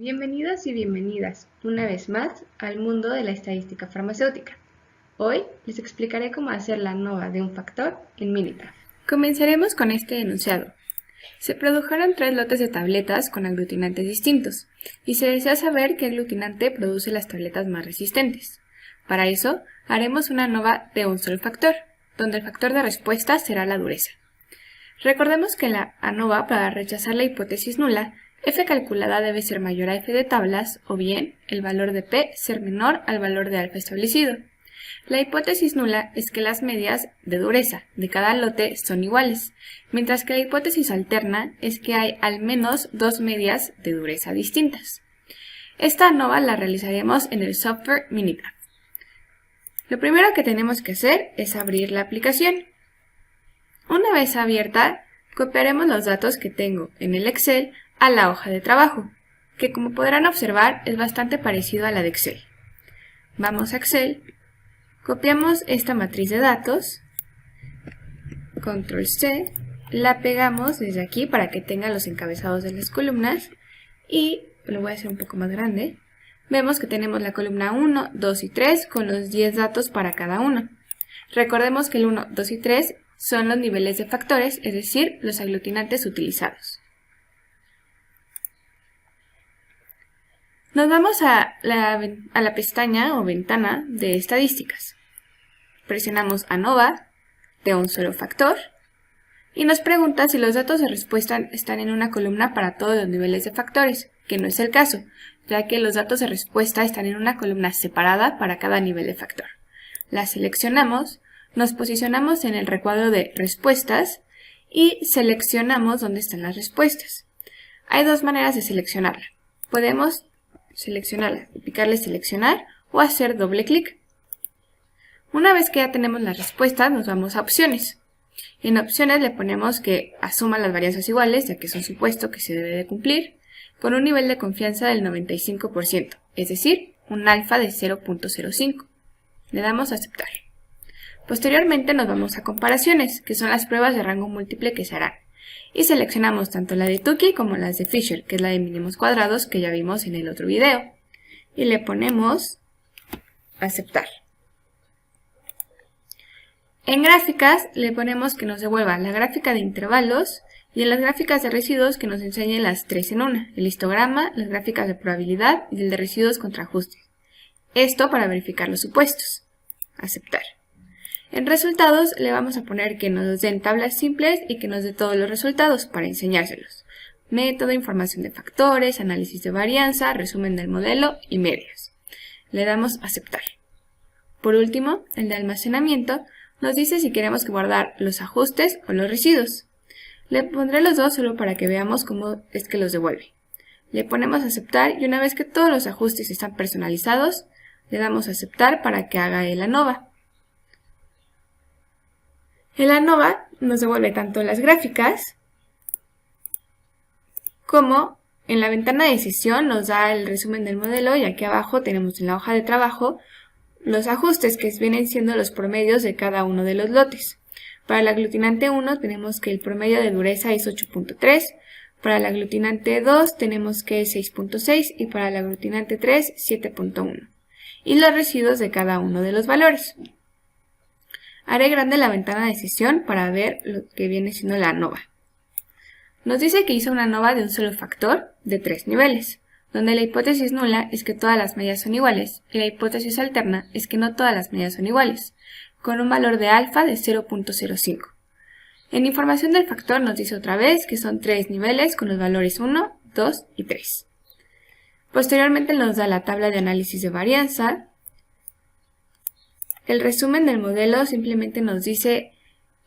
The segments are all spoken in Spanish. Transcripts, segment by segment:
Bienvenidos y bienvenidas una vez más al mundo de la estadística farmacéutica. Hoy les explicaré cómo hacer la ANOVA de un factor en Minitab. Comenzaremos con este enunciado. Se produjeron 3 lotes de tabletas con aglutinantes distintos y se desea saber qué aglutinante produce las tabletas más resistentes. Para eso, haremos una ANOVA de un solo factor, donde el factor de respuesta será la dureza. Recordemos que en la ANOVA, para rechazar la hipótesis nula, f calculada debe ser mayor a f de tablas, o bien el valor de p ser menor al valor de alfa establecido. La hipótesis nula es que las medias de dureza de cada lote son iguales, mientras que la hipótesis alterna es que hay al menos 2 medias de dureza distintas. Esta ANOVA la realizaremos en el software Minitab. Lo primero que tenemos que hacer es abrir la aplicación. Una vez abierta, copiaremos los datos que tengo en el Excel a la hoja de trabajo, que como podrán observar es bastante parecido a la de Excel. Vamos a Excel, copiamos esta matriz de datos, Control C, la pegamos desde aquí para que tenga los encabezados de las columnas y lo voy a hacer un poco más grande. Vemos que tenemos la columna 1, 2 y 3 con los 10 datos para cada uno. Recordemos que el 1, 2 y 3 son los niveles de factores, es decir, los aglutinantes utilizados. Nos vamos a la pestaña o ventana de estadísticas. Presionamos ANOVA de un solo factor y nos pregunta si los datos de respuesta están en una columna para todos los niveles de factores, que no es el caso, ya que los datos de respuesta están en una columna separada para cada nivel de factor. La seleccionamos, nos posicionamos en el recuadro de respuestas y seleccionamos dónde están las respuestas. Hay dos maneras de seleccionarla. Podemos seleccionarla, picarle seleccionar o hacer doble clic. Una vez que ya tenemos las respuestas, nos vamos a opciones. En opciones le ponemos que asuma las varianzas iguales, ya que es un supuesto que se debe de cumplir, con un nivel de confianza del 95%, es decir, un alfa de 0.05. Le damos a aceptar. Posteriormente nos vamos a comparaciones, que son las pruebas de rango múltiple que se harán. Y seleccionamos tanto la de Tukey como las de Fisher, que es la de mínimos cuadrados que ya vimos en el otro video. Y le ponemos aceptar. En gráficas le ponemos que nos devuelva la gráfica de intervalos y en las gráficas de residuos que nos enseñe las 3 en una, el histograma, las gráficas de probabilidad y el de residuos contra ajustes. Esto para verificar los supuestos. Aceptar. En resultados le vamos a poner que nos den tablas simples y que nos dé todos los resultados para enseñárselos. Método, información de factores, análisis de varianza, resumen del modelo y medias. Le damos a aceptar. Por último, el de almacenamiento nos dice si queremos guardar los ajustes o los residuos. Le pondré los dos solo para que veamos cómo es que los devuelve. Le ponemos a aceptar y una vez que todos los ajustes están personalizados, le damos a aceptar para que haga el ANOVA. El ANOVA nos devuelve tanto las gráficas como en la ventana de sesión nos da el resumen del modelo y aquí abajo tenemos en la hoja de trabajo los ajustes que vienen siendo los promedios de cada uno de los lotes. Para el aglutinante 1 tenemos que el promedio de dureza es 8.3, para el aglutinante 2 tenemos que es 6.6 y para el aglutinante 3 7.1 y los residuos de cada uno de los valores. Haré grande la ventana de sesión para ver lo que viene siendo la ANOVA. Nos dice que hizo una ANOVA de un solo factor de 3 niveles, donde la hipótesis nula es que todas las medias son iguales y la hipótesis alterna es que no todas las medias son iguales, con un valor de alfa de 0.05. En información del factor nos dice otra vez que son 3 niveles con los valores 1, 2 y 3. Posteriormente nos da la tabla de análisis de varianza. El resumen del modelo simplemente nos dice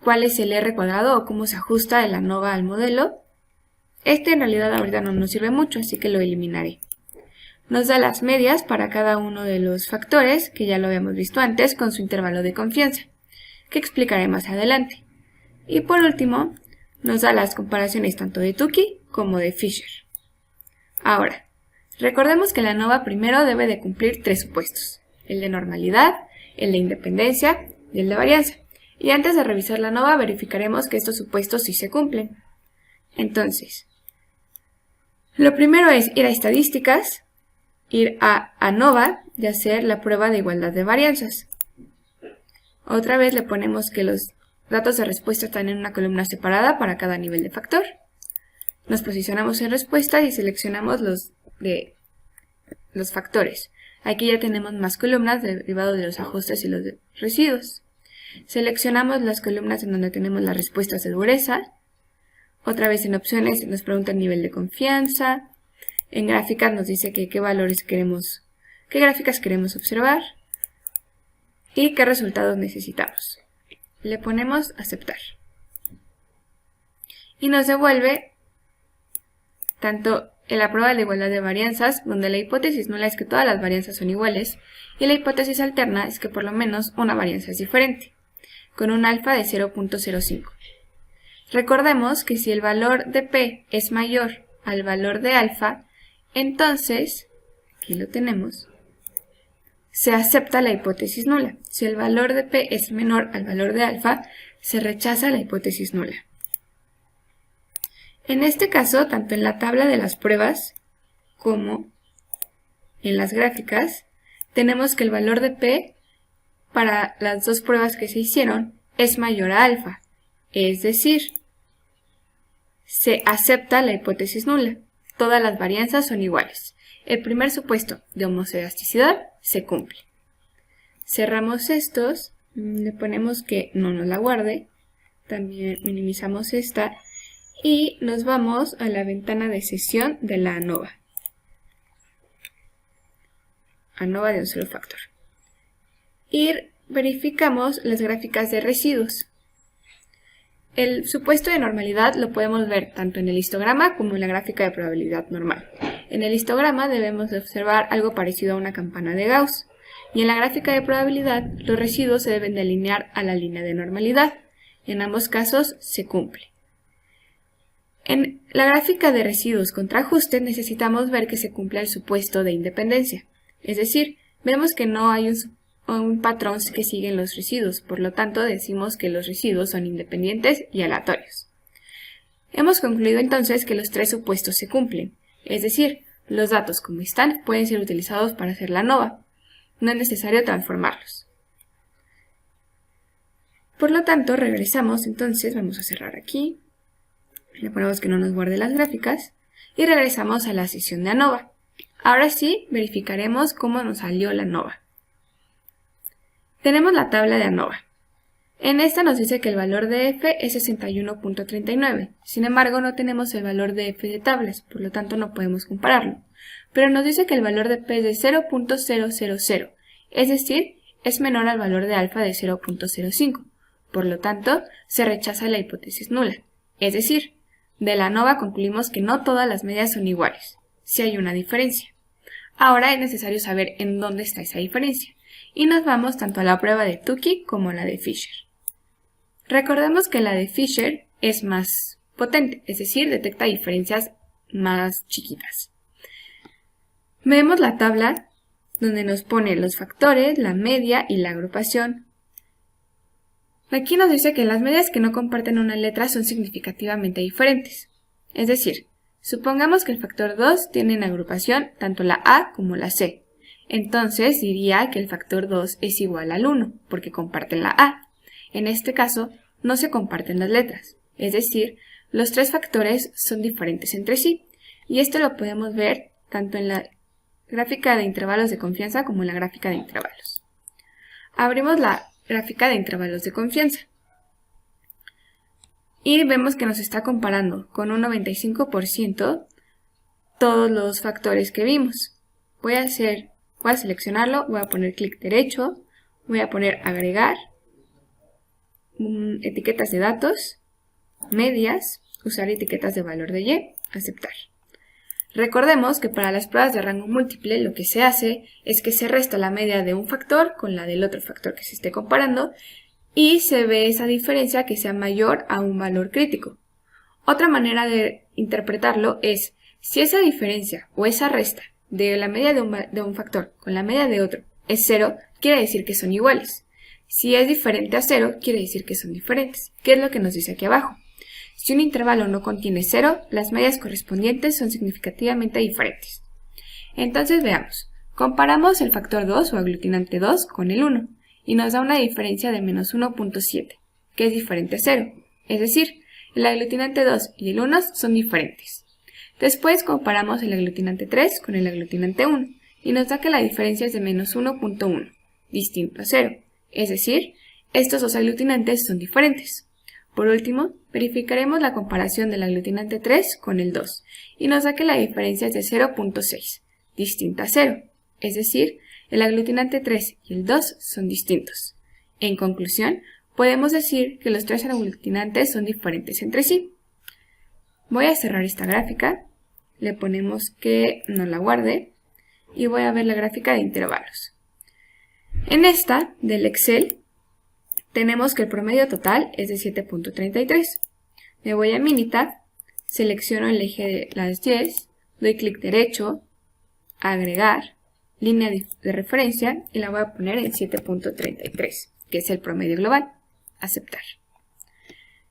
cuál es el R cuadrado o cómo se ajusta el ANOVA al modelo. Este en realidad ahorita no nos sirve mucho, así que lo eliminaré. Nos da las medias para cada uno de los factores, que ya lo habíamos visto antes, con su intervalo de confianza, que explicaré más adelante. Y por último, nos da las comparaciones tanto de Tukey como de Fisher. Ahora, recordemos que la ANOVA primero debe de cumplir 3 supuestos, el de normalidad, el de independencia y el de varianza. Y antes de revisar la ANOVA verificaremos que estos supuestos sí se cumplen. Entonces, Lo primero es ir a estadísticas, ir a ANOVA y hacer la prueba de igualdad de varianzas. Otra vez le ponemos que los datos de respuesta están en una columna separada para cada nivel de factor. Nos posicionamos en respuesta y seleccionamos los factores. Aquí ya tenemos más columnas derivados de los ajustes y los residuos. Seleccionamos las columnas en donde tenemos las respuestas de dureza. Otra vez en opciones nos pregunta el nivel de confianza. En gráficas nos dice que qué gráficas queremos observar y qué resultados necesitamos. Le ponemos aceptar. Y nos devuelve tanto en la prueba de igualdad de varianzas, donde la hipótesis nula es que todas las varianzas son iguales, y la hipótesis alterna es que por lo menos una varianza es diferente, con un alfa de 0.05. Recordemos que si el valor de P es mayor al valor de alfa, entonces, aquí lo tenemos, se acepta la hipótesis nula. Si el valor de P es menor al valor de alfa, se rechaza la hipótesis nula. En este caso, tanto en la tabla de las pruebas como en las gráficas, tenemos que el valor de P para las dos pruebas que se hicieron es mayor a alfa, es decir, se acepta la hipótesis nula. Todas las varianzas son iguales. El primer supuesto de homoelasticidad se cumple. Cerramos estos, le ponemos que no nos la guarde, también minimizamos esta y nos vamos a la ventana de sesión de la ANOVA. ANOVA de un solo factor. Y verificamos las gráficas de residuos. El supuesto de normalidad lo podemos ver tanto en el histograma como en la gráfica de probabilidad normal. En el histograma debemos de observar algo parecido a una campana de Gauss, y en la gráfica de probabilidad los residuos se deben de alinear a la línea de normalidad. En ambos casos se cumple. En la gráfica de residuos contra ajuste necesitamos ver que se cumple el supuesto de independencia, es decir, vemos que no hay un patrón que siguen los residuos, por lo tanto decimos que los residuos son independientes y aleatorios. Hemos concluido entonces que los tres supuestos se cumplen, es decir, los datos como están pueden ser utilizados para hacer la ANOVA, no es necesario transformarlos. Por lo tanto, regresamos entonces, vamos a cerrar aquí, le ponemos que no nos guarde las gráficas y regresamos a la sesión de ANOVA. Ahora sí, verificaremos cómo nos salió la ANOVA. Tenemos la tabla de ANOVA. En esta nos dice que el valor de f es 61.39. Sin embargo, no tenemos el valor de f de tablas, por lo tanto no podemos compararlo. Pero nos dice que el valor de p es de 0.000, es decir, es menor al valor de alfa de 0.05. Por lo tanto, se rechaza la hipótesis nula. Es decir, de la ANOVA concluimos que no todas las medias son iguales. Sí hay una diferencia. Ahora es necesario saber en dónde está esa diferencia. Y nos vamos tanto a la prueba de Tukey como a la de Fisher. Recordemos que la de Fisher es más potente, es decir, detecta diferencias más chiquitas. Vemos la tabla donde nos pone los factores, la media y la agrupación. Aquí nos dice que las medias que no comparten una letra son significativamente diferentes. Es decir, supongamos que el factor 2 tiene en agrupación tanto la A como la C. Entonces diría que el factor 2 es igual al 1, porque comparten la A. En este caso, no se comparten las letras, es decir, los tres factores son diferentes entre sí, y esto lo podemos ver tanto en la gráfica de intervalos de confianza como en la gráfica de intervalos. Abrimos la gráfica de intervalos de confianza, y vemos que nos está comparando con un 95% todos los factores que vimos. Voy a seleccionarlo, voy a poner clic derecho, voy a poner agregar, etiquetas de datos, medias, usar etiquetas de valor de y, aceptar. Recordemos que para las pruebas de rango múltiple lo que se hace es que se resta la media de un factor con la del otro factor que se esté comparando y se ve esa diferencia que sea mayor a un valor crítico. Otra manera de interpretarlo es si esa diferencia o esa resta de la media de un factor con la media de otro es 0, quiere decir que son iguales. Si es diferente a 0, quiere decir que son diferentes. ¿Qué es lo que nos dice aquí abajo? Si un intervalo no contiene 0, las medias correspondientes son significativamente diferentes. Entonces veamos. Comparamos el factor 2 o aglutinante 2 con el 1 y nos da una diferencia de menos 1.7, que es diferente a 0. Es decir, el aglutinante 2 y el 1 son diferentes. Después comparamos el aglutinante 3 con el aglutinante 1 y nos da que la diferencia es de menos 1.1, distinto a 0. Es decir, estos dos aglutinantes son diferentes. Por último, verificaremos la comparación del aglutinante 3 con el 2 y nos da que la diferencia es de 0.6, distinta a 0. Es decir, el aglutinante 3 y el 2 son distintos. En conclusión, podemos decir que los tres aglutinantes son diferentes entre sí. Voy a cerrar esta gráfica, le ponemos que no la guarde y voy a ver la gráfica de intervalos. En esta del Excel tenemos que el promedio total es de 7.33. Me voy a Minitab, selecciono el eje de las 10, doy clic derecho, agregar, línea de referencia y la voy a poner en 7.33, que es el promedio global. Aceptar.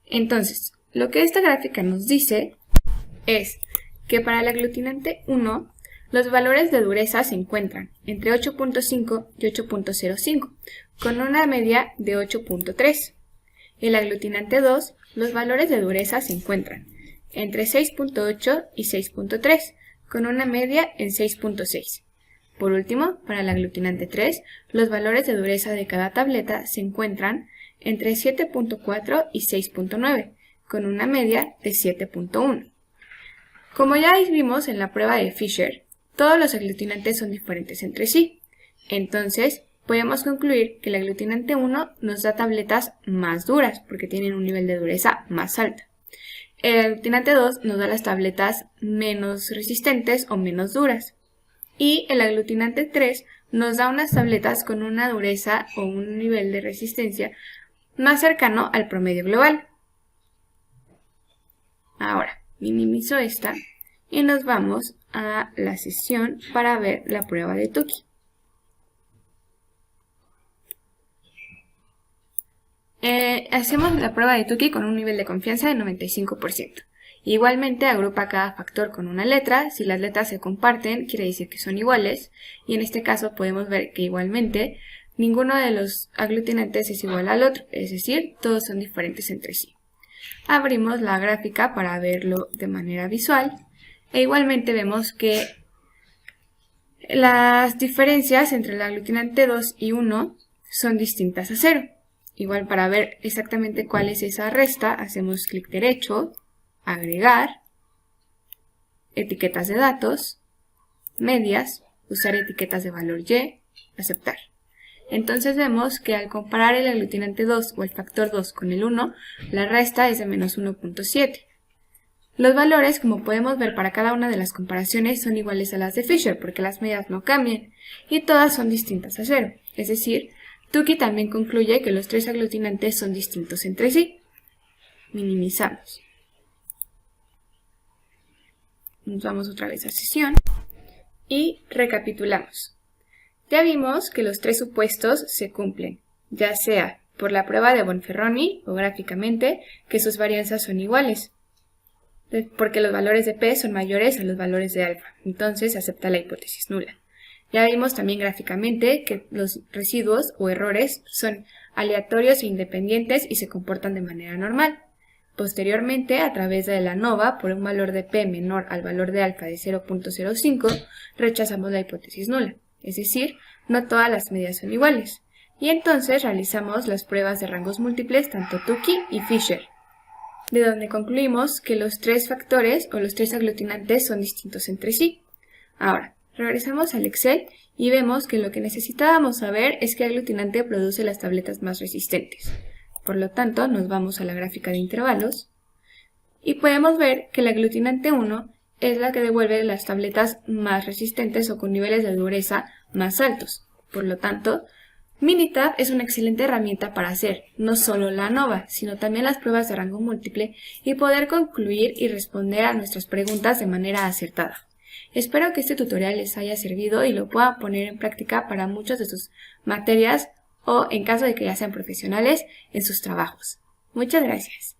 Entonces, lo que esta gráfica nos dice es que para el aglutinante 1, los valores de dureza se encuentran entre 8.5 y 8.05, con una media de 8.3. El aglutinante 2, los valores de dureza se encuentran entre 6.8 y 6.3, con una media en 6.6. Por último, para el aglutinante 3, los valores de dureza de cada tableta se encuentran entre 7.4 y 6.9, con una media de 7.1. Como ya vimos en la prueba de Fisher, todos los aglutinantes son diferentes entre sí. Entonces, podemos concluir que el aglutinante 1 nos da tabletas más duras, porque tienen un nivel de dureza más alto. El aglutinante 2 nos da las tabletas menos resistentes o menos duras. Y el aglutinante 3 nos da unas tabletas con una dureza o un nivel de resistencia más cercano al promedio global. Ahora, minimizo esta y nos vamos a la sesión para ver la prueba de Tukey. Hacemos la prueba de Tukey con un nivel de confianza de 95%. Igualmente agrupa cada factor con una letra. Si las letras se comparten, quiere decir que son iguales. Y en este caso podemos ver que igualmente ninguno de los aglutinantes es igual al otro, es decir, todos son diferentes entre sí. Abrimos la gráfica para verlo de manera visual. E igualmente vemos que las diferencias entre el aglutinante 2 y 1 son distintas a 0. Igual para ver exactamente cuál es esa resta, hacemos clic derecho, agregar, etiquetas de datos, medias, usar etiquetas de valor Y, aceptar. Entonces vemos que al comparar el aglutinante 2 o el factor 2 con el 1, la resta es de menos 1.7. Los valores, como podemos ver para cada una de las comparaciones, son iguales a las de Fisher porque las medias no cambian y todas son distintas a 0. Es decir, Tukey también concluye que los tres aglutinantes son distintos entre sí. Minimizamos. Nos vamos otra vez a sesión y recapitulamos. Ya vimos que los tres supuestos se cumplen, ya sea por la prueba de Bonferroni o gráficamente que sus varianzas son iguales, porque los valores de P son mayores a los valores de alfa, entonces se acepta la hipótesis nula. Ya vimos también gráficamente que los residuos o errores son aleatorios e independientes y se comportan de manera normal. Posteriormente, a través de la ANOVA, por un valor de P menor al valor de alfa de 0.05, rechazamos la hipótesis nula, es decir, no todas las medidas son iguales. Y entonces realizamos las pruebas de rangos múltiples tanto Tukey y Fisher, de donde concluimos que los tres factores o los tres aglutinantes son distintos entre sí. Ahora, regresamos al Excel y vemos que lo que necesitábamos saber es qué aglutinante produce las tabletas más resistentes. Por lo tanto, nos vamos a la gráfica de intervalos y podemos ver que el aglutinante 1 es la que devuelve las tabletas más resistentes o con niveles de dureza más altos. Por lo tanto, Minitab es una excelente herramienta para hacer no solo la ANOVA, sino también las pruebas de rango múltiple y poder concluir y responder a nuestras preguntas de manera acertada. Espero que este tutorial les haya servido y lo puedan poner en práctica para muchas de sus materias o, en caso de que ya sean profesionales, en sus trabajos. Muchas gracias.